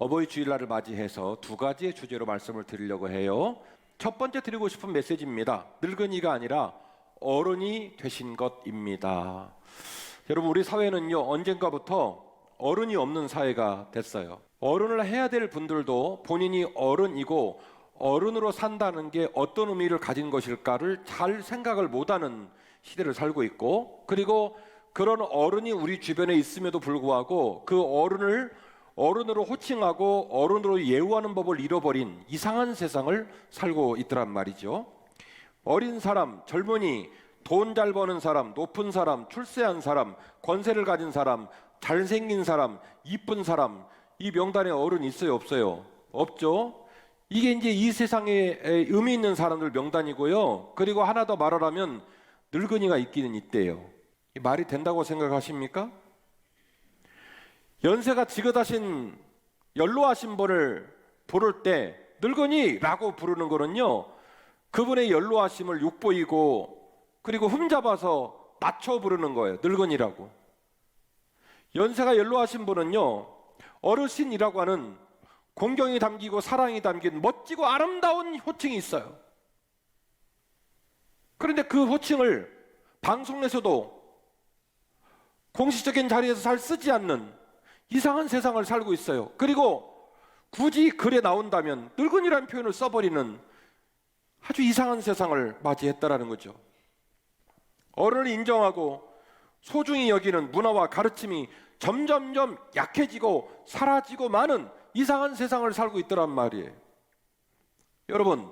어버이 주일날을 맞이해서 두 가지의 주제로 말씀을 드리려고 해요. 첫 번째 드리고 싶은 메시지입니다. 늙은이가 아니라 어른이 되신 것입니다. 여러분, 우리 사회는요, 언젠가부터 어른이 없는 사회가 됐어요. 어른을 해야 될 분들도 본인이 어른이고 어른으로 산다는 게 어떤 의미를 가진 것일까를 잘 생각을 못하는 시대를 살고 있고, 그리고 그런 어른이 우리 주변에 있음에도 불구하고 그 어른을 어른으로 호칭하고 어른으로 예우하는 법을 잃어버린 이상한 세상을 살고 있더란 말이죠. 어린 사람, 젊은이, 돈 잘 버는 사람, 높은 사람, 출세한 사람, 권세를 가진 사람, 잘생긴 사람, 이쁜 사람, 이 명단에 어른 있어요, 없어요? 없죠. 이게 이제 이 세상에 의미 있는 사람들 명단이고요. 그리고 하나 더 말하라면 늙은이가 있기는 있대요. 말이 된다고 생각하십니까? 연세가 지긋하신 연로하신 분을 부를 때 늙은이라고 부르는 거는요, 그분의 연로하심을 욕보이고 그리고 흠잡아서 낮춰 부르는 거예요. 늙은이라고. 연세가 연로하신 분은요, 어르신이라고 하는 공경이 담기고 사랑이 담긴 멋지고 아름다운 호칭이 있어요. 그런데 그 호칭을 방송에서도 공식적인 자리에서 잘 쓰지 않는 이상한 세상을 살고 있어요. 그리고 굳이 글에 나온다면 늙은이라는 표현을 써버리는 아주 이상한 세상을 맞이했다라는 거죠. 어른을 인정하고 소중히 여기는 문화와 가르침이 점점점 약해지고 사라지고 마는 이상한 세상을 살고 있더란 말이에요. 여러분,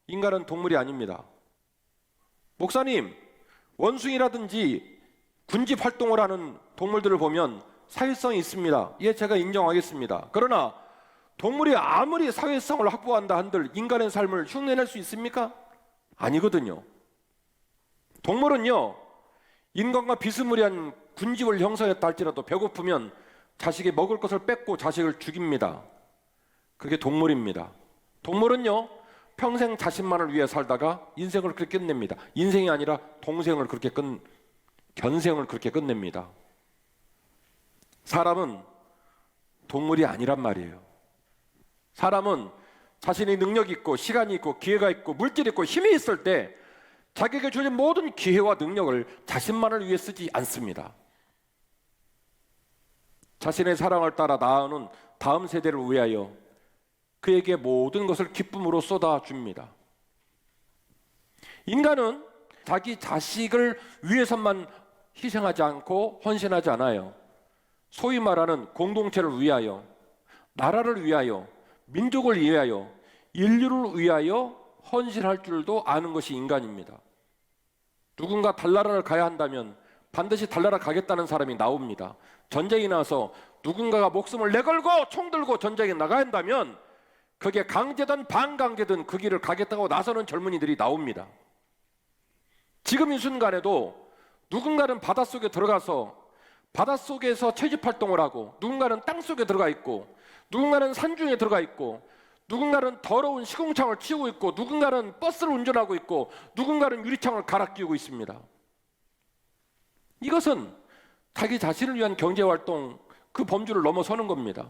인간은 동물이 아닙니다. 목사님, 원숭이라든지 군집 활동을 하는 동물들을 보면 사회성이 있습니다. 예, 제가 인정하겠습니다. 그러나 동물이 아무리 사회성을 확보한다 한들 인간의 삶을 흉내낼 수 있습니까? 아니거든요. 동물은요, 인간과 비스무리한 군집을 형성했다 할지라도 배고프면 자식이 먹을 것을 뺏고 자식을 죽입니다. 그게 동물입니다. 동물은요, 평생 자신만을 위해 살다가 인생을 그렇게 끝냅니다. 인생이 아니라 동생을 그렇게 견생을 그렇게 끝냅니다. 사람은 동물이 아니란 말이에요. 사람은 자신이 능력이 있고 시간이 있고 기회가 있고 물질이 있고 힘이 있을 때 자기에게 주어진 모든 기회와 능력을 자신만을 위해 쓰지 않습니다. 자신의 사랑을 따라 낳아오는 다음 세대를 위하여 그에게 모든 것을 기쁨으로 쏟아줍니다. 인간은 자기 자식을 위해서만 희생하지 않고 헌신하지 않아요. 소위 말하는 공동체를 위하여, 나라를 위하여, 민족을 위하여, 인류를 위하여 헌신할 줄도 아는 것이 인간입니다. 누군가 달나라를 가야 한다면 반드시 달나라 가겠다는 사람이 나옵니다. 전쟁이 나서 누군가가 목숨을 내걸고 총 들고 전쟁에 나가야 한다면 그게 강제든 반강제든 그 길을 가겠다고 나서는 젊은이들이 나옵니다. 지금 이 순간에도 누군가는 바닷속에 들어가서 바닷속에서 채집활동을 하고, 누군가는 땅속에 들어가 있고, 누군가는 산중에 들어가 있고, 누군가는 더러운 시궁창을 치우고 있고, 누군가는 버스를 운전하고 있고, 누군가는 유리창을 갈아 끼우고 있습니다. 이것은 자기 자신을 위한 경제활동, 그 범주를 넘어서는 겁니다.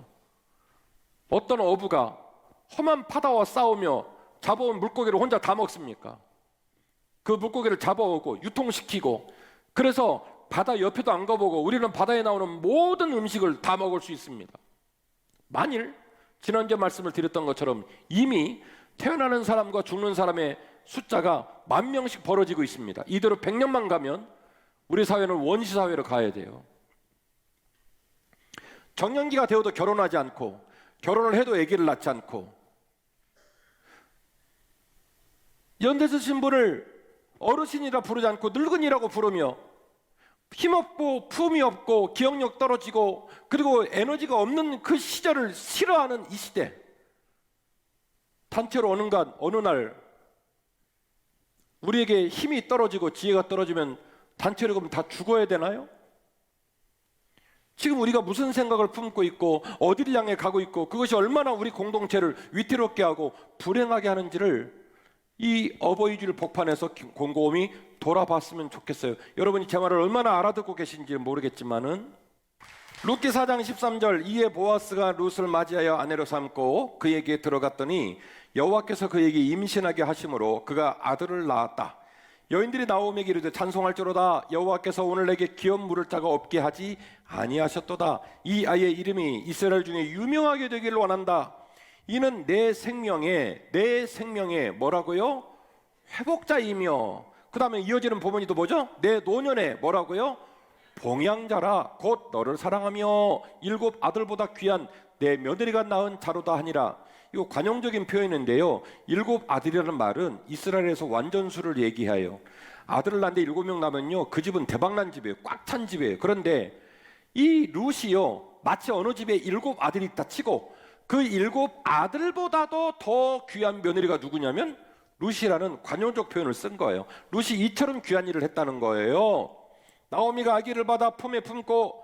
어떤 어부가 험한 바다와 싸우며 잡아온 물고기를 혼자 다 먹습니까? 그 물고기를 잡아오고 유통시키고, 그래서 바다 옆에도 안 가보고 우리는 바다에 나오는 모든 음식을 다 먹을 수 있습니다. 만일 지난주에 말씀을 드렸던 것처럼 이미 태어나는 사람과 죽는 사람의 숫자가 10,000명씩 벌어지고 있습니다. 이대로 100년만 가면 우리 사회는 원시사회로 가야 돼요. 정년기가 되어도 결혼하지 않고, 결혼을 해도 아기를 낳지 않고, 연세 드신 분을 어르신이라 부르지 않고 늙은이라고 부르며 힘없고 품이 없고 기억력 떨어지고 그리고 에너지가 없는 그 시절을 싫어하는 이 시대, 단체로 어느 날 우리에게 힘이 떨어지고 지혜가 떨어지면 단체로 그럼 다 죽어야 되나요? 지금 우리가 무슨 생각을 품고 있고 어디를 향해 가고 있고 그것이 얼마나 우리 공동체를 위태롭게 하고 불행하게 하는지를 이 어버이 주일 복판에서 곰곰이 돌아봤으면 좋겠어요. 여러분이 제 말을 얼마나 알아듣고 계신지 모르겠지만은 룻기 4장 13절, 이에 보아스가 룻을 맞이하여 아내로 삼고 그에게 들어갔더니 여호와께서 그에게 임신하게 하심으로 그가 아들을 낳았다. 여인들이 나오미에게 이르되 찬송할지로다. 여호와께서 오늘 내게 기업 물을 자가 없게 하지 아니하셨도다. 이 아이의 이름이 이스라엘 중에 유명하게 되기를 원한다. 이는 내 생명의 뭐라고요? 회복자이며, 그 다음에 이어지는 본문이 또 뭐죠? 내 노년에 뭐라고요? 봉양자라. 곧 너를 사랑하며 7 아들보다 귀한 내 며느리가 낳은 자로다 하니라. 이거 관용적인 표현인데요, 7 아들이라는 말은 이스라엘에서 완전수를 얘기해요. 아들을 낳는데 7명 나면요, 그 집은 대박난 집이에요. 꽉 찬 집이에요. 그런데 이 룻이요, 마치 어느 집에 7 아들이 있다 치고 그 7 아들보다도 더 귀한 며느리가 누구냐면 룻이라는 관용적 표현을 쓴 거예요. 룻이 이처럼 귀한 일을 했다는 거예요. 나오미가 아기를 받아 품에 품고,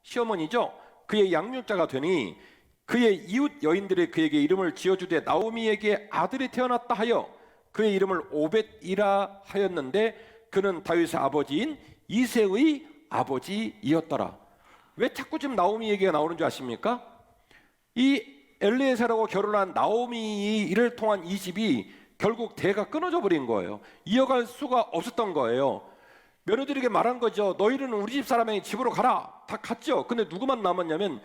시어머니죠, 그의 양육자가 되니 그의 이웃 여인들이 그에게 이름을 지어주되 나오미에게 아들이 태어났다 하여 그의 이름을 오벳이라 하였는데 그는 다윗의 아버지인 이새의 아버지이었더라. 왜 자꾸 지금 나오미 얘기가 나오는 줄 아십니까? 이 엘리에셀하고 결혼한 나오미를 통한 이 집이 결국 대가 끊어져 버린 거예요. 이어갈 수가 없었던 거예요. 며느리에게 말한 거죠. 너희는 우리 집 사람의 집으로 가라. 다 갔죠. 근데 누구만 남았냐면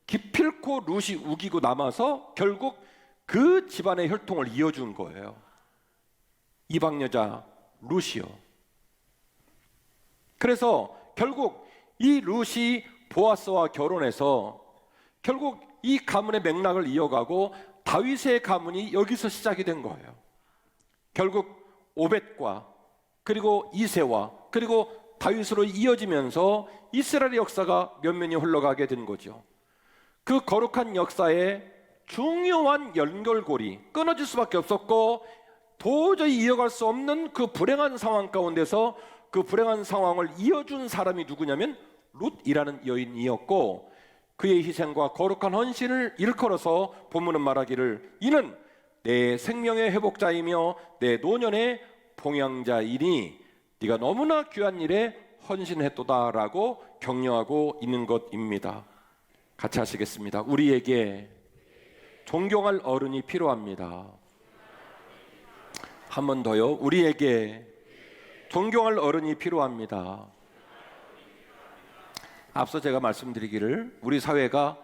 기필코 룻이 우기고 남아서 결국 그 집안의 혈통을 이어준 거예요. 이방 여자 룻이요. 그래서 결국 이 룻이 보아스와 결혼해서 결국 이 가문의 맥락을 이어가고 다윗의 가문이 여기서 시작이 된 거예요. 결국 오벳과 그리고 이새와 그리고 다윗으로 이어지면서 이스라엘의 역사가 면면이 흘러가게 된 거죠. 그 거룩한 역사의 중요한 연결고리, 끊어질 수밖에 없었고 도저히 이어갈 수 없는 그 불행한 상황 가운데서 그 불행한 상황을 이어준 사람이 누구냐면 룻이라는 여인이었고, 그의 희생과 거룩한 헌신을 일컬어서 본문은 말하기를 이는 내 생명의 회복자이며 내 노년의 봉양자이니 네가 너무나 귀한 일에 헌신했도다라고 격려하고 있는 것입니다. 같이 하시겠습니다. 우리에게 존경할 어른이 필요합니다. 한 번 더요. 우리에게 존경할 어른이 필요합니다. 앞서 제가 말씀드리기를 우리 사회가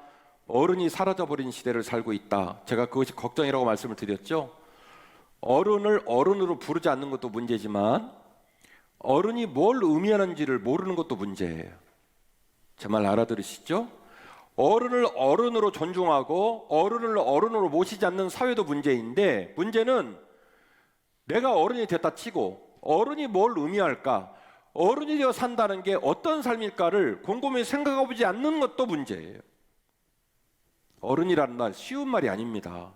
어른이 사라져버린 시대를 살고 있다. 제가 그것이 걱정이라고 말씀을 드렸죠. 어른을 어른으로 부르지 않는 것도 문제지만 어른이 뭘 의미하는지를 모르는 것도 문제예요. 제 말 알아들으시죠? 어른을 어른으로 존중하고 어른을 어른으로 모시지 않는 사회도 문제인데, 문제는 내가 어른이 됐다 치고 어른이 뭘 의미할까, 어른이 되어 산다는 게 어떤 삶일까를 곰곰이 생각해보지 않는 것도 문제예요. 어른이라는 말 쉬운 말이 아닙니다.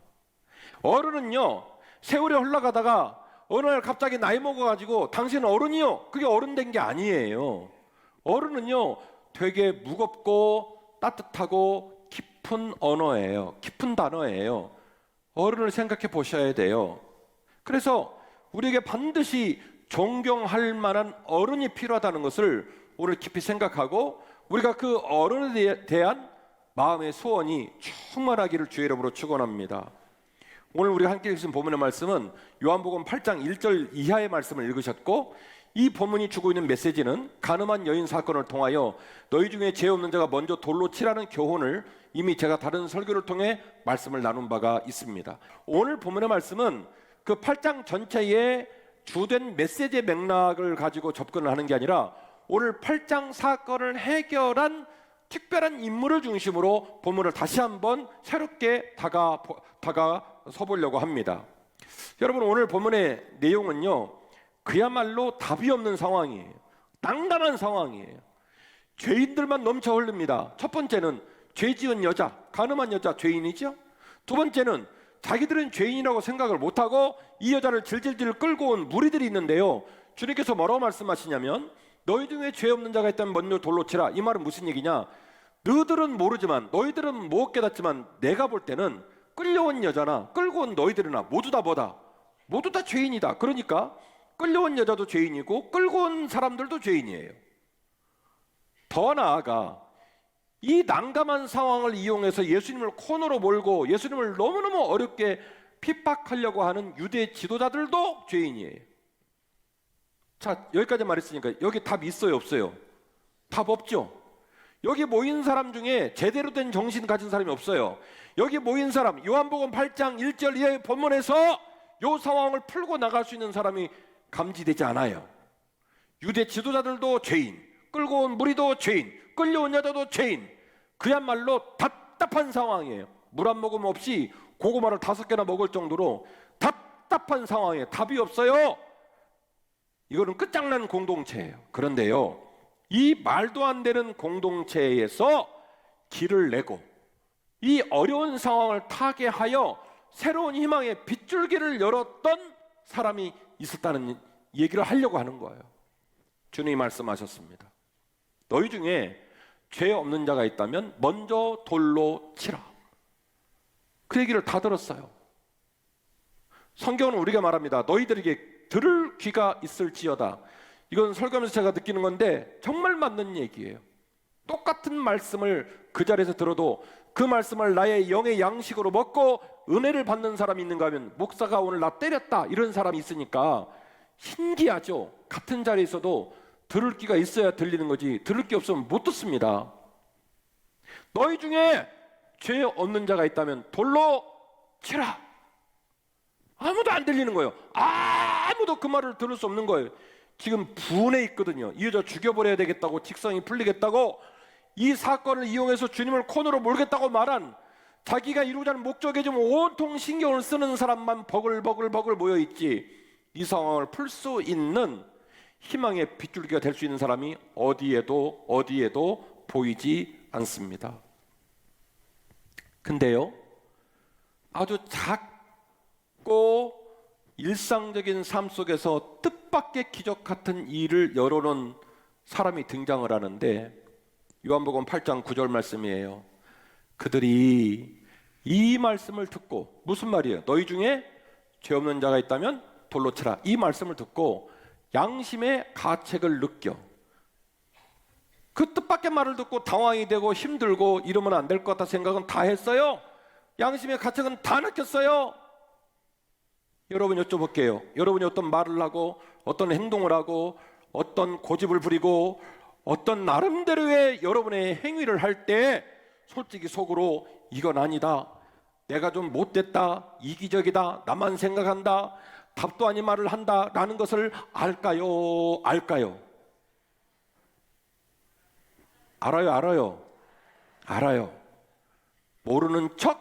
어른은요, 세월이 흘러가다가 어느 날 갑자기 나이 먹어가지고 당신은 어른이요, 그게 어른 된 게 아니에요. 어른은요, 되게 무겁고 따뜻하고 깊은 언어예요. 깊은 단어예요. 어른을 생각해 보셔야 돼요. 그래서 우리에게 반드시 존경할 만한 어른이 필요하다는 것을 오늘 깊이 생각하고 우리가 그 어른에 대한 마음의 소원이 충만하기를 주의 이름으로 축원합니다. 오늘 우리가 함께 읽으신 본문의 말씀은 요한복음 8장 1절 이하의 말씀을 읽으셨고, 이 본문이 주고 있는 메시지는 가늠한 여인 사건을 통하여 너희 중에 죄 없는 자가 먼저 돌로 치라는 교훈을 이미 제가 다른 설교를 통해 말씀을 나눈 바가 있습니다. 오늘 본문의 말씀은 그 8장 전체의 주된 메시지의 맥락을 가지고 접근을 하는 게 아니라 오늘 8장 사건을 해결한 특별한 인물을 중심으로 본문을 다시 한번 새롭게 다가서 보려고 합니다. 여러분, 오늘 본문의 내용은요, 그야말로 답이 없는 상황이에요. 난감한 상황이에요. 죄인들만 넘쳐 흐릅니다. 첫 번째는 죄 지은 여자, 가늠한 여자 죄인이죠. 두 번째는 자기들은 죄인이라고 생각을 못하고 이 여자를 질질질 끌고 온 무리들이 있는데요, 주님께서 뭐라고 말씀하시냐면 너희 중에 죄 없는 자가 있다면 먼저 돌로 치라. 이 말은 무슨 얘기냐, 너희들은 모르지만, 너희들은 못 깨닫지만 내가 볼 때는 끌려온 여자나 끌고 온 너희들이나 모두 다 죄인이다. 그러니까 끌려온 여자도 죄인이고 끌고 온 사람들도 죄인이에요. 더 나아가 이 난감한 상황을 이용해서 예수님을 코너로 몰고 예수님을 너무너무 어렵게 핍박하려고 하는 유대 지도자들도 죄인이에요. 자, 여기까지 말했으니까 여기 답 있어요, 없어요? 답 없죠. 여기 모인 사람 중에 제대로 된 정신 가진 사람이 없어요. 여기 모인 사람, 요한복음 8장 1절 이하의 본문에서 이 상황을 풀고 나갈 수 있는 사람이 감지되지 않아요. 유대 지도자들도 죄인, 끌고 온 무리도 죄인, 끌려온 여자도 죄인. 그야말로 답답한 상황이에요. 물 한 모금 없이 고구마를 5개나 먹을 정도로 답답한 상황이에요. 답이 없어요. 이거는 끝장난 공동체예요. 그런데요, 이 말도 안 되는 공동체에서 길을 내고 이 어려운 상황을 타개하여 새로운 희망의 빗줄기를 열었던 사람이 있었다는 얘기를 하려고 하는 거예요. 주님이 말씀하셨습니다. 너희 중에 죄 없는 자가 있다면 먼저 돌로 치라. 그 얘기를 다 들었어요. 성경은 우리가 말합니다. 너희들에게 들을 귀가 있을지어다. 이건 설교하면서 제가 느끼는 건데 정말 맞는 얘기예요. 똑같은 말씀을 그 자리에서 들어도 그 말씀을 나의 영의 양식으로 먹고 은혜를 받는 사람이 있는가 하면, 목사가 오늘 나 때렸다 이런 사람이 있으니까 신기하죠. 같은 자리에서도 들을 귀가 있어야 들리는 거지 들을 귀 없으면 못 듣습니다. 너희 중에 죄 없는 자가 있다면 돌로 치라. 아무도 안 들리는 거예요. 아무도 그 말을 들을 수 없는 거예요. 지금 분해 있거든요. 이 여자 죽여버려야 되겠다고, 직성이 풀리겠다고, 이 사건을 이용해서 주님을 코너로 몰겠다고 말한, 자기가 이루자는 목적에 좀 온통 신경을 쓰는 사람만 버글버글 모여있지, 이 상황을 풀 수 있는 희망의 빗줄기가 될 수 있는 사람이 어디에도 보이지 않습니다. 근데요, 아주 작고 일상적인 삶 속에서 뜻밖의 기적 같은 일을 열어놓은 사람이 등장을 하는데, 요한복음 8장 9절 말씀이에요. 그들이 이 말씀을 듣고, 무슨 말이에요? 너희 중에 죄 없는 자가 있다면 돌로 치라. 이 말씀을 듣고 양심의 가책을 느껴. 그 뜻밖의 말을 듣고 당황이 되고 힘들고 이러면 안 될 것 같다 생각은 다 했어요. 양심의 가책은 다 느꼈어요. 여러분 여쭤볼게요. 여러분이 어떤 말을 하고 어떤 행동을 하고 어떤 고집을 부리고 어떤 나름대로의 여러분의 행위를 할 때 솔직히 속으로 이건 아니다, 내가 좀 못됐다, 이기적이다, 나만 생각한다, 답도 아닌 말을 한다 라는 것을 알까요? 알아요. 모르는 척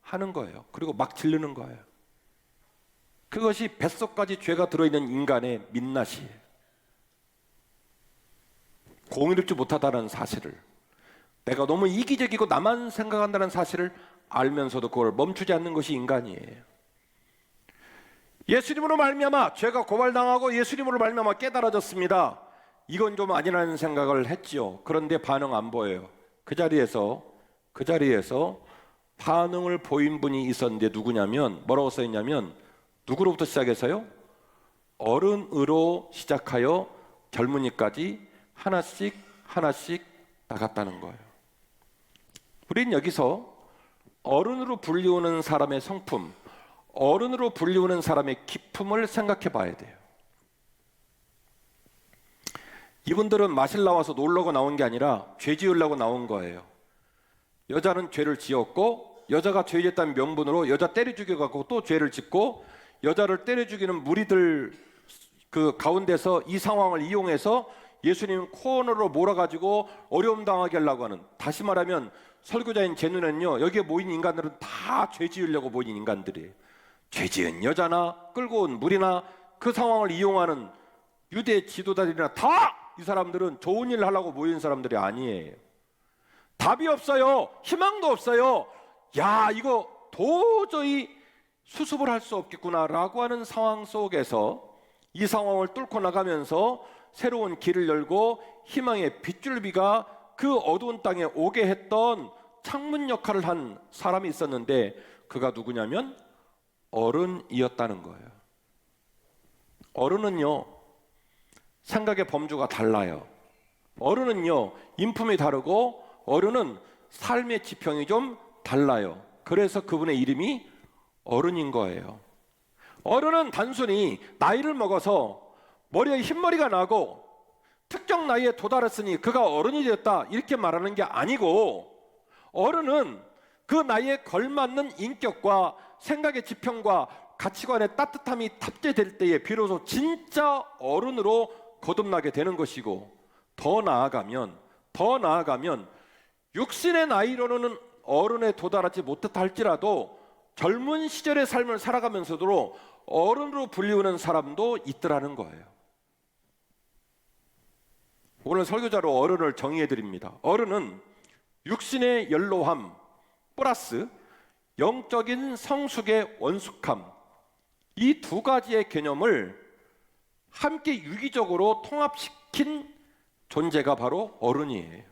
하는 거예요. 그리고 막 지르는 거예요. 그것이 뱃속까지 죄가 들어있는 인간의 민낯이에요. 공의롭지 못하다는 사실을, 내가 너무 이기적이고 나만 생각한다는 사실을 알면서도 그걸 멈추지 않는 것이 인간이에요. 예수님으로 말미암아 죄가 고발당하고 예수님으로 말미암아 깨달아졌습니다. 이건 좀 아니라는 생각을 했지요. 그런데 반응 안 보여요. 그 자리에서 반응을 보인 분이 있었는데 누구냐면, 뭐라고 써있냐면, 누구로부터 시작해서요? 어른으로 시작하여 젊은이까지 하나씩 나갔다는 거예요. 우린 여기서 어른으로 불리우는 사람의 성품, 어른으로 불리우는 사람의 기품을 생각해 봐야 돼요. 이분들은 마실 나와서 놀려고 나온 게 아니라 죄 지으려고 나온 거예요. 여자는 죄를 지었고, 여자가 죄 지었다는 명분으로 여자 때려 죽여갖고 또 죄를 짓고, 여자를 때려 죽이는 무리들 그 가운데서 이 상황을 이용해서 예수님 코너로 몰아가지고 어려움 당하게 하려고 하는, 다시 말하면 설교자인 제 눈에는요, 여기에 모인 인간들은 다 죄 지으려고 모인 인간들이에요. 죄 지은 여자나 끌고 온 무리나 그 상황을 이용하는 유대 지도자들이나 다 이 사람들은 좋은 일을 하려고 모인 사람들이 아니에요. 답이 없어요. 희망도 없어요. 야, 이거 도저히 수습을 할 수 없겠구나 라고 하는 상황 속에서 이 상황을 뚫고 나가면서 새로운 길을 열고 희망의 빗줄비가 그 어두운 땅에 오게 했던 창문 역할을 한 사람이 있었는데, 그가 누구냐면 어른이었다는 거예요. 어른은요, 생각의 범주가 달라요. 어른은요, 인품이 다르고 어른은 삶의 지평이 좀 달라요. 그래서 그분의 이름이 어른인 거예요. 어른은 단순히 나이를 먹어서 머리에 흰머리가 나고 특정 나이에 도달했으니 그가 어른이 됐다 이렇게 말하는 게 아니고, 어른은 그 나이에 걸맞는 인격과 생각의 지평과 가치관의 따뜻함이 탑재될 때에 비로소 진짜 어른으로 거듭나게 되는 것이고, 더 나아가면 육신의 나이로는 어른에 도달하지 못했다 할지라도 젊은 시절의 삶을 살아가면서도 어른으로 불리우는 사람도 있더라는 거예요. 오늘 설교자로 어른을 정의해 드립니다. 어른은 육신의 연로함 플러스 영적인 성숙의 원숙함, 이 두 가지의 개념을 함께 유기적으로 통합시킨 존재가 바로 어른이에요.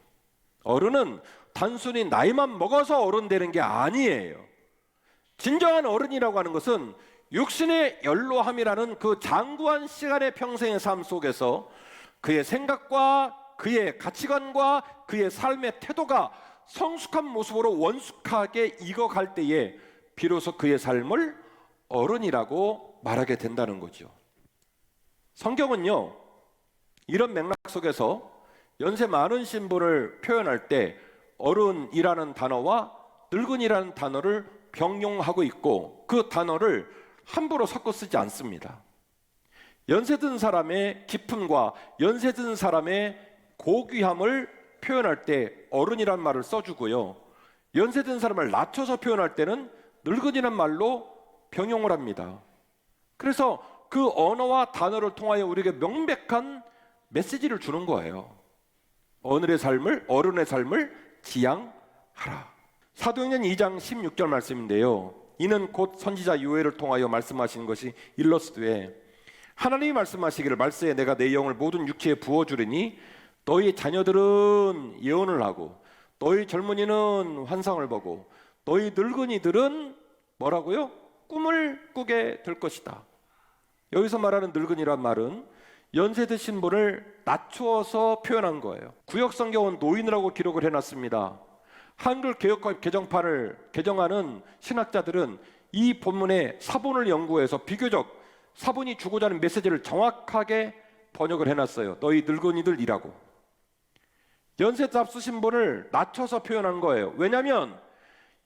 어른은 단순히 나이만 먹어서 어른 되는 게 아니에요. 진정한 어른이라고 하는 것은 육신의 연로함이라는 그 장구한 시간의 평생의 삶 속에서 그의 생각과 그의 가치관과 그의 삶의 태도가 성숙한 모습으로 원숙하게 익어갈 때에 비로소 그의 삶을 어른이라고 말하게 된다는 거죠. 성경은요, 이런 맥락 속에서 연세 많으신 분을 표현할 때 어른이라는 단어와 늙은이라는 단어를 병용하고 있고, 그 단어를 함부로 섞어 쓰지 않습니다. 연세 든 사람의 기쁨과 연세 든 사람의 고귀함을 표현할 때 어른이란 말을 써주고요, 연세 든 사람을 낮춰서 표현할 때는 늙은이란 말로 병용을 합니다. 그래서 그 언어와 단어를 통하여 우리에게 명백한 메시지를 주는 거예요. 어른의 삶을 지향하라. 사도행전 2장 16절 말씀인데요, 이는 곧 선지자 요엘을 통하여 말씀하신 것이 일러스되, 하나님이 말씀하시기를 말세에 내가 내 영을 모든 육체에 부어주리니 너희 자녀들은 예언을 하고 너희 젊은이는 환상을 보고 너희 늙은이들은 뭐라고요? 꿈을 꾸게 될 것이다. 여기서 말하는 늙은이란 말은 연세 드신 분을 낮추어서 표현한 거예요. 구역 성경은 노인이라고 기록을 해놨습니다. 한글 개역과 개정판을 개정하는 신학자들은 이 본문의 사본을 연구해서 비교적 사본이 주고자 하는 메시지를 정확하게 번역을 해놨어요. 너희 늙은이들이라고. 연세 잡수신 분을 낮춰서 표현한 거예요. 왜냐하면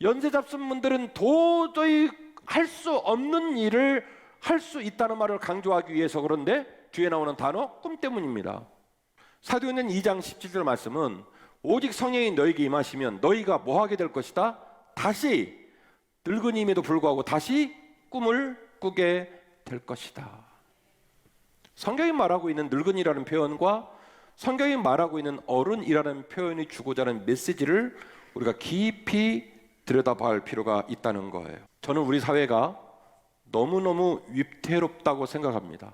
연세 잡순 분들은 도저히 할 수 없는 일을 할 수 있다는 말을 강조하기 위해서 그런데 뒤에 나오는 단어 꿈 때문입니다. 사도행전 2장 17절 말씀은 오직 성령이 너에게 임하시면 너희가 뭐 하게 될 것이다? 다시 늙은이임에도 불구하고 다시 꿈을 꾸게 될 것이다. 성경이 말하고 있는 늙은이라는 표현과 성경이 말하고 있는 어른이라는 표현이 주고자 하는 메시지를 우리가 깊이 들여다봐야 할 필요가 있다는 거예요. 저는 우리 사회가 너무너무 위태롭다고 생각합니다.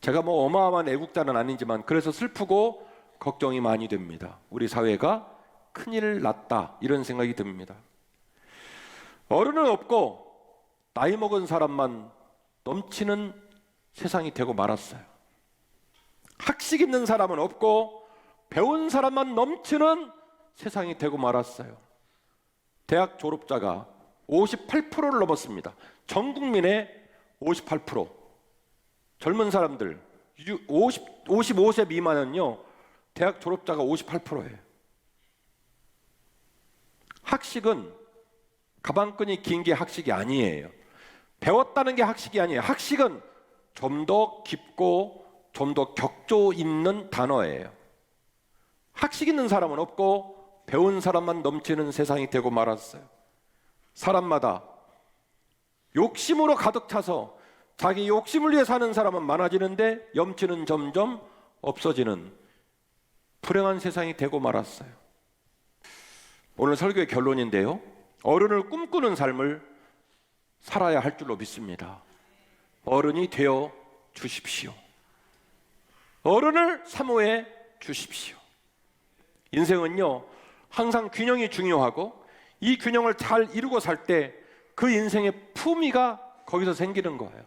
제가 뭐 어마어마한 애국자는 아니지만 그래서 슬프고 걱정이 많이 됩니다. 우리 사회가 큰일 났다 이런 생각이 듭니다. 어른은 없고 나이 먹은 사람만 넘치는 세상이 되고 말았어요. 학식 있는 사람은 없고 배운 사람만 넘치는 세상이 되고 말았어요. 대학 졸업자가 58%를 넘었습니다. 전 국민의 58%. 젊은 사람들 55세 미만은요 대학 졸업자가 58%예요. 학식은 가방끈이 긴 게 학식이 아니에요. 배웠다는 게 학식이 아니에요. 학식은 좀 더 깊고 좀 더 격조 있는 단어예요. 학식 있는 사람은 없고 배운 사람만 넘치는 세상이 되고 말았어요. 사람마다 욕심으로 가득 차서 자기 욕심을 위해 사는 사람은 많아지는데 염치는 점점 없어지는 불행한 세상이 되고 말았어요. 오늘 설교의 결론인데요, 어른을 꿈꾸는 삶을 살아야 할 줄로 믿습니다. 어른이 되어 주십시오. 어른을 사모해 주십시오. 인생은요 항상 균형이 중요하고 이 균형을 잘 이루고 살 때 그 인생의 품위가 거기서 생기는 거예요.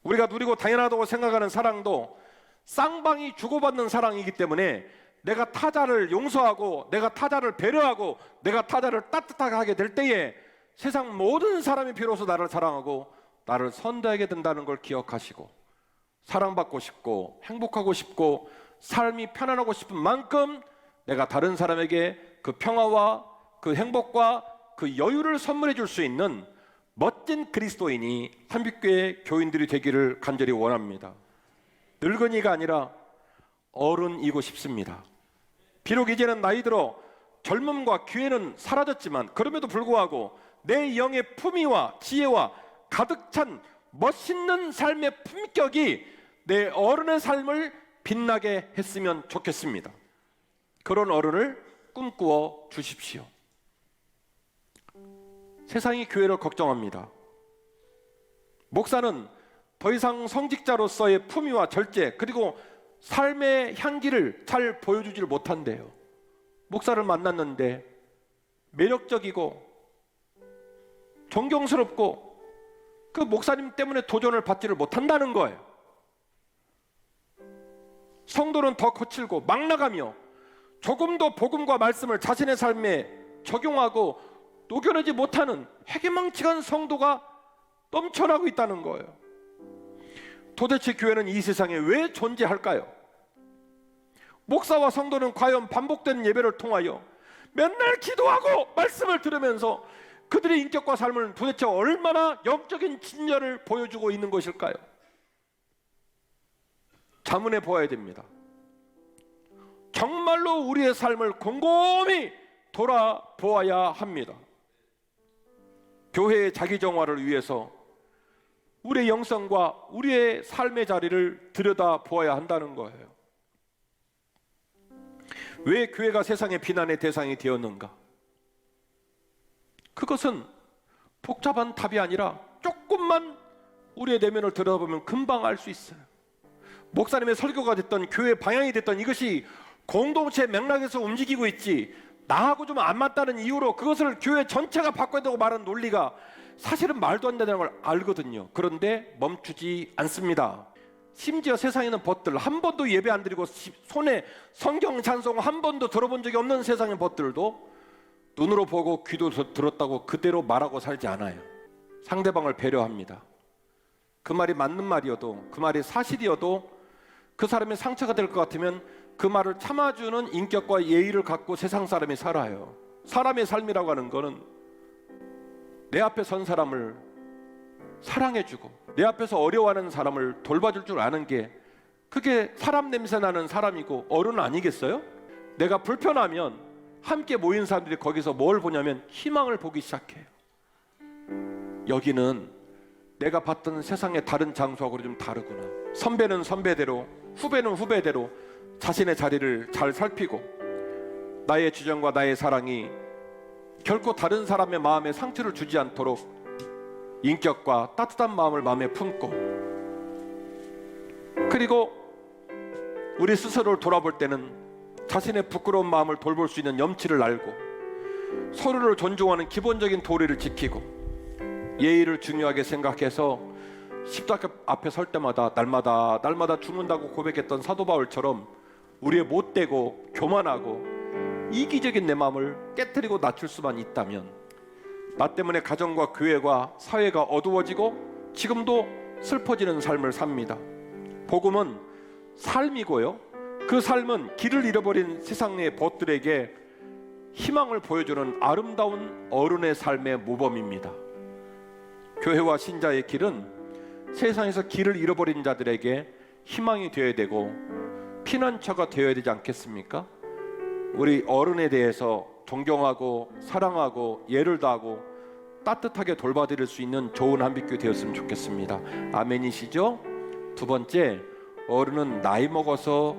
우리가 누리고 당연하다고 생각하는 사랑도 쌍방이 주고받는 사랑이기 때문에 내가 타자를 용서하고 내가 타자를 배려하고 내가 타자를 따뜻하게 하게 될 때에 세상 모든 사람이 비로소 나를 사랑하고 나를 선대하게 된다는 걸 기억하시고, 사랑받고 싶고 행복하고 싶고 삶이 편안하고 싶은 만큼 내가 다른 사람에게 그 평화와 그 행복과 그 여유를 선물해 줄 수 있는 멋진 그리스도인이 한빛교회 교인들이 되기를 간절히 원합니다. 늙은이가 아니라 어른이고 싶습니다. 비록 이제는 나이 들어 젊음과 기회는 사라졌지만 그럼에도 불구하고 내 영의 품위와 지혜와 가득 찬 멋있는 삶의 품격이 내 어른의 삶을 빛나게 했으면 좋겠습니다. 그런 어른을 꿈꾸어 주십시오. 세상이 교회를 걱정합니다. 목사는 더 이상 성직자로서의 품위와 절제 그리고 삶의 향기를 잘 보여주질 못한대요. 목사를 만났는데 매력적이고 존경스럽고 그 목사님 때문에 도전을 받지를 못한다는 거예요. 성도는 더 거칠고 막 나가며 조금도 복음과 말씀을 자신의 삶에 적용하고 녹여내지 못하는 해괴망측한 성도가 넘쳐나고 있다는 거예요. 도대체 교회는 이 세상에 왜 존재할까요? 목사와 성도는 과연 반복된 예배를 통하여 맨날 기도하고 말씀을 들으면서 그들의 인격과 삶을 도대체 얼마나 영적인 진열을 보여주고 있는 것일까요? 자문해 보아야 됩니다. 정말로 우리의 삶을 곰곰이 돌아보아야 합니다. 교회의 자기정화를 위해서 우리의 영성과 우리의 삶의 자리를 들여다보아야 한다는 거예요. 왜 교회가 세상의 비난의 대상이 되었는가? 그것은 복잡한 답이 아니라 조금만 우리의 내면을 들여다보면 금방 알 수 있어요. 목사님의 설교가 됐던 교회 방향이 됐던 이것이 공동체 맥락에서 움직이고 있지, 나하고 좀 안 맞다는 이유로 그것을 교회 전체가 바꿔야 되고 말하는 논리가 사실은 말도 안 된다는 걸 알거든요. 그런데 멈추지 않습니다. 심지어 세상에는 벗들, 한 번도 예배 안 드리고 손에 성경 찬송 한 번도 들어본 적이 없는 세상의 벗들도 눈으로 보고 귀도 들었다고 그대로 말하고 살지 않아요. 상대방을 배려합니다. 그 말이 맞는 말이어도, 그 말이 사실이어도 그 사람이 상처가 될 것 같으면 그 말을 참아주는 인격과 예의를 갖고 세상 사람이 살아요. 사람의 삶이라고 하는 거는 내 앞에 선 사람을 사랑해주고 내 앞에서 어려워하는 사람을 돌봐줄 줄 아는 게, 그게 사람 냄새 나는 사람이고 어른 아니겠어요? 내가 불편하면 함께 모인 사람들이 거기서 뭘 보냐면 희망을 보기 시작해요. 여기는 내가 봤던 세상의 다른 장소하고 좀 다르구나. 선배는 선배대로, 후배는 후배대로 자신의 자리를 잘 살피고 나의 주정과 나의 사랑이 결코 다른 사람의 마음에 상처를 주지 않도록 인격과 따뜻한 마음을 마음에 품고, 그리고 우리 스스로를 돌아볼 때는 자신의 부끄러운 마음을 돌볼 수 있는 염치를 알고 서로를 존중하는 기본적인 도리를 지키고 예의를 중요하게 생각해서 십자가 앞에 설 때마다 날마다 죽는다고 고백했던 사도 바울처럼 우리의 못되고 교만하고 이기적인 내 마음을 깨트리고 낮출 수만 있다면 나 때문에 가정과 교회가 사회가 어두워지고 지금도 슬퍼지는 삶을 삽니다. 복음은 삶이고요, 그 삶은 길을 잃어버린 세상의 벗들에게 희망을 보여주는 아름다운 어른의 삶의 모범입니다. 교회와 신자의 길은 세상에서 길을 잃어버린 자들에게 희망이 되어야 되고 피난처가 되어야 되지 않겠습니까? 우리 어른에 대해서 존경하고 사랑하고 예를 다하고 따뜻하게 돌봐드릴 수 있는 좋은 한빛교회 되었으면 좋겠습니다. 아멘이시죠? 두 번째, 어른은 나이 먹어서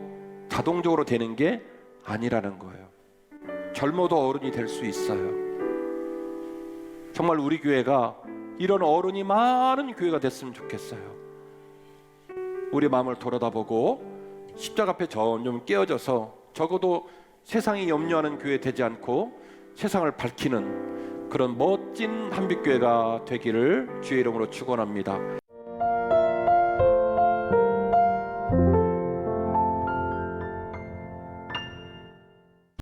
자동적으로 되는 게 아니라는 거예요. 젊어도 어른이 될 수 있어요. 정말 우리 교회가 이런 어른이 많은 교회가 됐으면 좋겠어요. 우리 마음을 돌아다보고 십자가 앞에 점점 깨어져서 적어도 세상이 염려하는 교회 되지 않고 세상을 밝히는 그런 멋진 한빛교회가 되기를 주의 이름으로 축원합니다.